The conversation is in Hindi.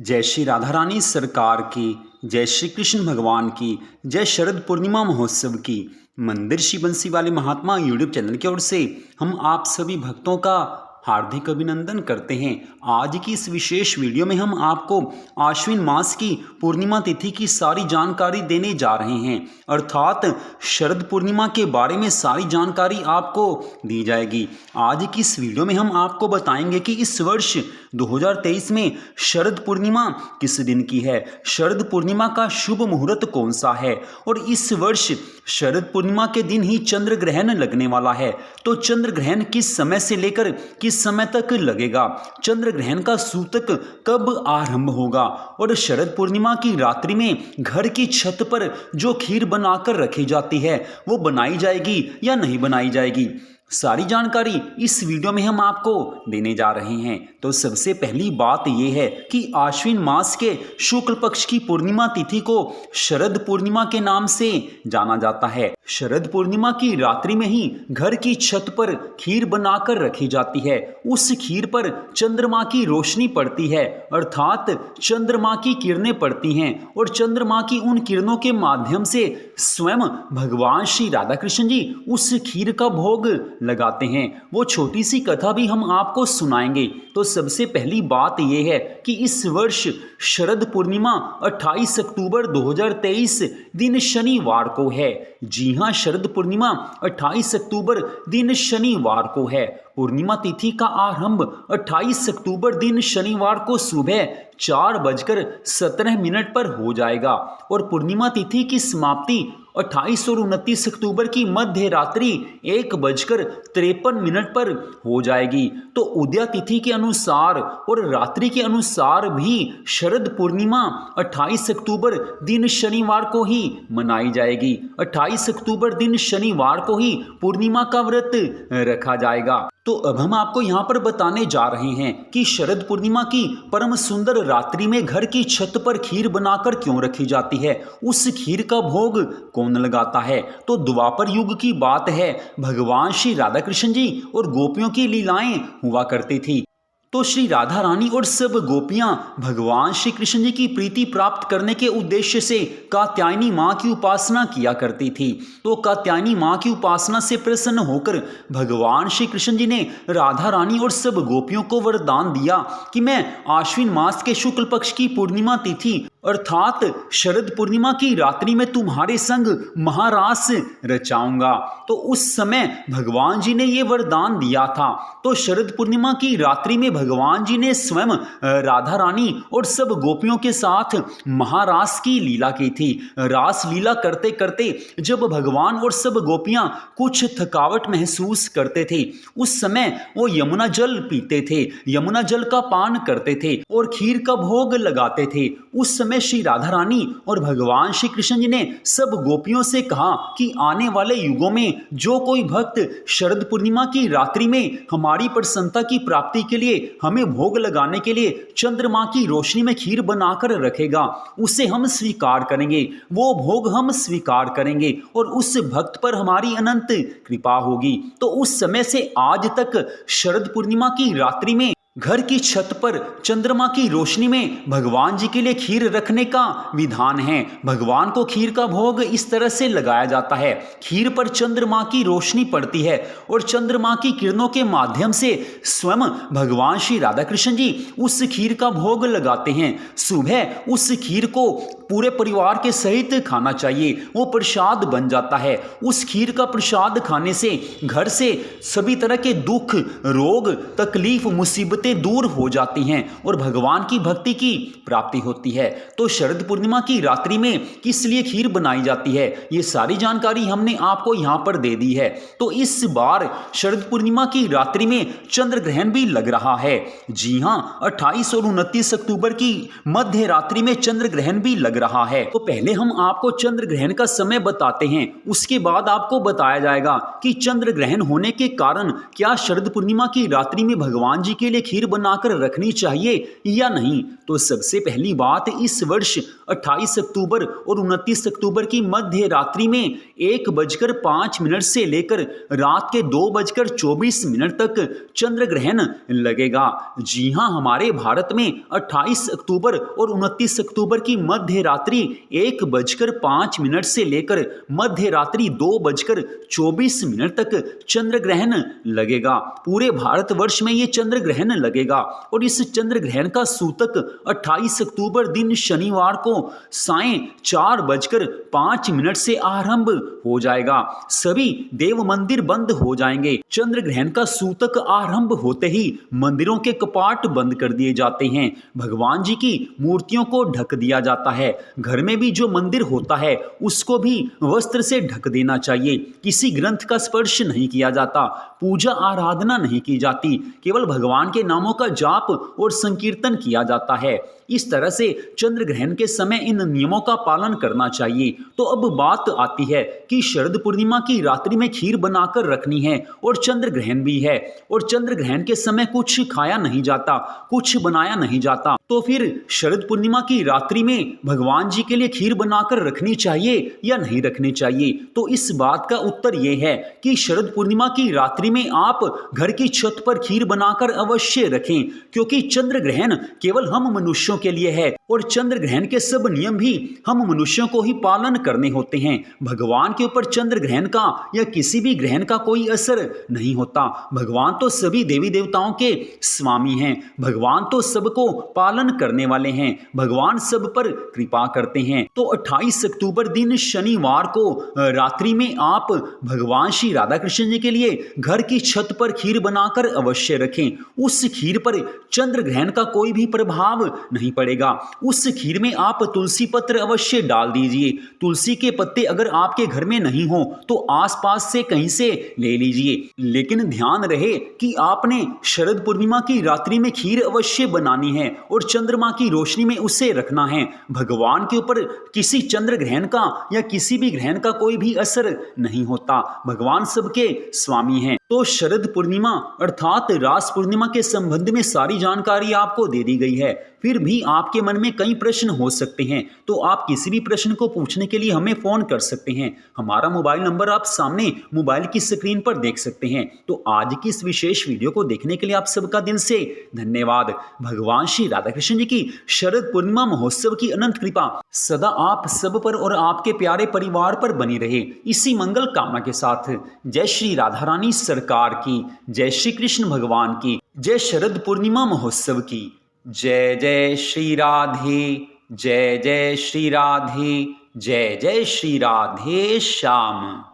जय श्री राधा रानी सरकार की, जय श्री कृष्ण भगवान की, जय शरद पूर्णिमा महोत्सव की। मंदिर श्री बंसी वाले महात्मा यूट्यूब चैनल की ओर से हम आप सभी भक्तों का हार्दिक अभिनंदन करते हैं। आज की इस विशेष वीडियो में हम आपको आश्विन मास की पूर्णिमा तिथि की सारी जानकारी देने जा रहे हैं, अर्थात शरद पूर्णिमा के बारे में सारी जानकारी आपको दी जाएगी। आज की इस वीडियो में हम आपको बताएंगे कि इस वर्ष 2023 में शरद पूर्णिमा किस दिन की है, शरद पूर्णिमा का शुभ मुहूर्त कौन सा है, और इस वर्ष शरद पूर्णिमा के दिन ही चंद्र ग्रहण लगने वाला है। तो चंद्र ग्रहण किस समय से लेकर किस समय तक लगेगा, चंद्र ग्रहण का सूतक कब आरंभ होगा, और शरद पूर्णिमा की रात्रि में घर की छत पर जो खीर बनाकर रखी जाती है वो बनाई जाएगी या नहीं बनाई जाएगी, सारी जानकारी इस वीडियो में हम आपको देने जा रहे हैं। तो सबसे पहली बात यह है कि आश्विन मास के शुक्ल पक्ष की पूर्णिमा तिथि को शरद पूर्णिमा के नाम से जाना जाता है। शरद पूर्णिमा की रात्रि में ही घर की छत पर खीर बनाकर रखी जाती है। उस खीर पर चंद्रमा की रोशनी पड़ती है, अर्थात चंद्रमा की किरणें पड़ती हैं, और चंद्रमा की उन किरणों के माध्यम से स्वयं भगवान श्री राधा कृष्ण जी उस खीर का भोग लगाते हैं। वो छोटी सी कथा भी हम आपको सुनाएंगे। तो सबसे पहली बात यह है कि इस वर्ष शरद पूर्णिमा 28 अक्टूबर 2023 दिन शनिवार को है। जी हाँ, शरद पूर्णिमा 28 अक्टूबर दिन शनिवार को है। पूर्णिमा तिथि का आरंभ 28 अक्टूबर दिन शनिवार को सुबह 4:17 पर हो जाएगा, और पूर्णिमा तिथि की समाप्ति 28 और 29 अक्टूबर की मध्य रात्रि 1:53 पर हो जाएगी। तो उदय तिथि के अनुसार और रात्रि के अनुसार भी शरद पूर्णिमा 28 अक्टूबर दिन शनिवार को ही मनाई जाएगी। 28 अक्टूबर दिन शनिवार को ही पूर्णिमा का व्रत रखा जाएगा। तो अब हम आपको यहाँ पर बताने जा रहे हैं कि शरद पूर्णिमा की परम सुंदर रात्रि में घर की छत पर खीर बनाकर क्यों रखी जाती है, उस खीर का भोग कौन लगाता है। तो द्वापर युग की बात है, भगवान श्री राधा कृष्ण जी और गोपियों की लीलाएं हुआ करती थी। तो श्री राधा रानी और सब गोपियां भगवान श्री कृष्ण जी की प्रीति प्राप्त करने के उद्देश्य से कात्यायनी माँ की उपासना किया करती थी। तो कात्यायनी माँ की उपासना से प्रसन्न होकर भगवान श्री कृष्ण जी ने राधा रानी और सब गोपियों को वरदान दिया कि मैं आश्विन मास के शुक्ल पक्ष की पूर्णिमा तिथि अर्थात शरद पूर्णिमा की रात्रि में तुम्हारे संग महारास रचाऊंगा। तो उस समय भगवान जी ने ये वरदान दिया था। तो शरद पूर्णिमा की रात्रि में भगवान जी ने स्वयं राधा रानी और सब गोपियों के साथ महारास की लीला की थी। रास लीला करते करते जब भगवान और सब गोपियां कुछ थकावट महसूस करते थे, उस समय वो यमुना जल पीते थे, यमुना जल का पान करते थे और खीर का भोग लगाते थे। उस समय श्री राधा रानी और भगवान श्री कृष्ण जी ने सब गोपियों से कहा कि आने वाले युगों में जो कोई भक्त शरद पूर्णिमा की रात्रि में हमारी प्रसन्नता की प्राप्ति के लिए हमें भोग लगाने के लिए चंद्रमा की रोशनी में खीर बनाकर रखेगा, उसे हम स्वीकार करेंगे, वो भोग हम स्वीकार करेंगे और उस भक्त पर हमारी अनंत कृपा होगी। तो उस समय से आज तक शरद पूर्णिमा की रात्रि में घर की छत पर चंद्रमा की रोशनी में भगवान जी के लिए खीर रखने का विधान है। भगवान को खीर का भोग इस तरह से लगाया जाता है, खीर पर चंद्रमा की रोशनी पड़ती है और चंद्रमा की किरणों के माध्यम से स्वयं भगवान श्री राधा कृष्ण जी उस खीर का भोग लगाते हैं। सुबह उस खीर को पूरे परिवार के सहित खाना चाहिए, वो प्रसाद बन जाता है। उस खीर का प्रसाद खाने से घर से सभी तरह के दुख, रोग, तकलीफ, मुसीबतें दूर हो जाती हैं और भगवान की भक्ति की प्राप्ति होती है। तो शरद पूर्णिमा की रात्रि में किस लिए खीर बनाई जाती है, ये सारी जानकारी हमने आपको यहाँ पर दे दी है। तो इस बार शरद पूर्णिमा की रात्रि में चंद्र ग्रहण भी लग रहा है। जी हाँ, 28 और 29 अक्टूबर की मध्य रात्रि में चंद्र ग्रहण भी लग लग रहा है। तो पहले हम आपको चंद्र ग्रहण का समय बताते हैं, उसके बाद आपको बताया जाएगा कि चंद्र ग्रहण होने के कारण क्या शरद पूर्णिमा की रात्रि में भगवान जी के लिए खीर बनाकर रखनी चाहिए या नहीं। तो सबसे पहली बात, इस वर्ष 28 अक्टूबर और 29 अक्टूबर की मध्य रात्रि में 1:05 से लेकर रात के 2:24 तक चंद्र ग्रहण लगेगा। जी हां, हमारे भारत में 28 अक्टूबर और 29 अक्टूबर की मध्य रात्रि 1:05 से लेकर मध्य रात्रि 2:24 तक चंद्र ग्रहण लगेगा। पूरे भारतवर्ष में ये चंद्र ग्रहण लगेगा और इस चंद्र ग्रहण का सूतक 28 अक्टूबर दिन शनिवार को सायं 4:05 से आरंभ हो जाएगा। सभी देव मंदिर बंद हो जाएंगे। चंद्र ग्रहण का सूतक आरंभ होते ही मंदिरों के कपाट बंद कर दिए जाते हैं। भगवान जी की मूर्तियों को ढक दिया जाता है। घर में भी जो मंदिर होता है उसको भी वस्त्र से ढक देना चाहिए। किसी ग्रंथ का स्पर्श नहीं किया जाता, पूजा आराधना नहीं की जाती, केवल भगवान के नामों का जाप और संकीर्तन किया जाता है। इस तरह से चंद्र ग्रहण के समय इन नियमों का पालन करना चाहिए। तो अब बात आती है कि शरद पूर्णिमा की रात्रि में खीर बनाकर रखनी है और चंद्र ग्रहण भी है और चंद्र ग्रहण के समय कुछ खाया नहीं जाता, कुछ बनाया नहीं जाता। तो फिर शरद पूर्णिमा की रात्रि में भगवान जी के लिए खीर बनाकर रखनी चाहिए या नहीं रखनी चाहिए। तो इस बात का उत्तर यह है कि शरद पूर्णिमा की रात्रि में आप घर की छत पर खीर बनाकर अवश्य रखें, क्योंकि चंद्र ग्रहण केवल हम मनुष्यों के लिए है और चंद्र ग्रहण के सब नियम भी हम मनुष्यों को ही पालन करने होते हैं। भगवान के ऊपर चंद्र ग्रहण का या किसी भी ग्रहण का कोई असर नहीं होता। भगवान तो सभी देवी देवताओं के स्वामी हैं। भगवान तो सबको पालन करने वाले हैं। भगवान सब पर कृपा करते हैं। तो 28 अक्टूबर दिन शनिवार को रात्रि में आप भगवान श्री राधा कृष्ण जी के लिए घर की छत पर खीर बनाकर अवश्य रखें। उस खीर पर चंद्र ग्रहण का कोई भी प्रभाव नहीं पड़ेगा। उस खीर में आप तुलसी पत्र अवश्य डाल दीजिए। तुलसी के पत्ते अगर आपके घर में नहीं हो तो आसपास से कहीं से ले लीजिए, लेकिन ध्यान रहे कि आपने शरद पूर्णिमा की रात्रि में खीर अवश्य बनानी है और चंद्रमा की रोशनी में उसे रखना है। भगवान के ऊपर किसी चंद्र ग्रहण का या किसी भी ग्रहण का कोई भी असर नहीं होता। भगवान सबके स्वामी हैं। तो शरद पूर्णिमा अर्थात रास पूर्णिमा के संबंध में सारी जानकारी आपको दे दी गई है। फिर भी आपके मन में कई प्रश्न हो सकते हैं, तो आप किसी भी प्रश्न को पूछने के लिए हमें फोन कर सकते हैं। हमारा मोबाइल नंबर आप सामने मोबाइल की स्क्रीन पर देख सकते हैं। तो आज की इस विशेष वीडियो को देखने के लिए आप सबका दिल से धन्यवाद। भगवान श्री राधा कृष्ण जी की शरद पूर्णिमा महोत्सव की अनंत कृपा सदा आप सब पर और आपके प्यारे परिवार पर बनी रहे, इसी मंगल कामना के साथ जय श्री राधा रानी सरकार की, जय श्री कृष्ण भगवान की, जय शरद पूर्णिमा महोत्सव की। जय जय श्री राधे, जय जय श्री राधे, जय जय श्री राधे श्याम।